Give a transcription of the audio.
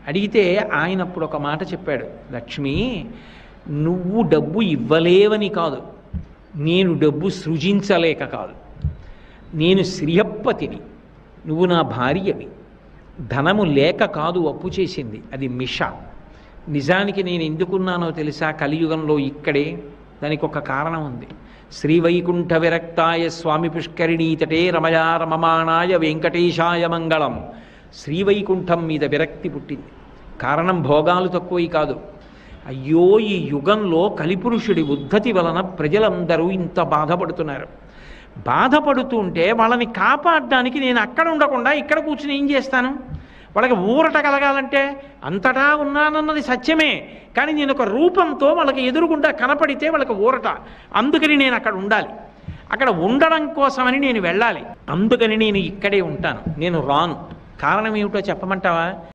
అడిగితే ఆయన అప్పుడు ఒక మాట చెప్పాడు, లక్ష్మి నువ్వు డబ్బు ఇవ్వలేవని కాదు, నేను డబ్బు సృజించలేక కాదు. నేను శ్రియప్పతిని, నువ్వు నా భార్యవి. ధనము లేక కాదు అప్పు చేసింది, అది మిష. నిజానికి నేను ఎందుకున్నానో తెలుసా కలియుగంలో ఇక్కడే? దానికి ఒక కారణం ఉంది. శ్రీవైకుంఠ విరక్తాయ స్వామి పుష్కరిణీతటే రమయా రమమాణాయ వెంకటేశాయ మంగళం. శ్రీవైకుంఠం మీద విరక్తి పుట్టింది. కారణం భోగాలు తక్కువవి కాదు. అయ్యో ఈ యుగంలో కలిపురుషుడి ఉద్ధతి వలన ప్రజలందరూ ఇంత బాధపడుతున్నారు. బాధపడుతుంటే వాళ్ళని కాపాడడానికి నేను అక్కడ ఉండకుండా ఇక్కడ కూర్చుని ఏం చేస్తాను? వాళ్ళకి ఊరట కలగాలంటే అంతటా ఉన్నానన్నది సత్యమే, కానీ నేను ఒక రూపంతో వాళ్ళకి ఎదురుగుండా కనపడితే వాళ్ళకి ఊరట. అందుకని నేను అక్కడ ఉండాలి. అక్కడ ఉండడం కోసమని నేను వెళ్ళాలి. అందుకని నేను ఇక్కడే ఉంటాను, నేను రాను. కారణం ఏమిటో చెప్పమంటావా?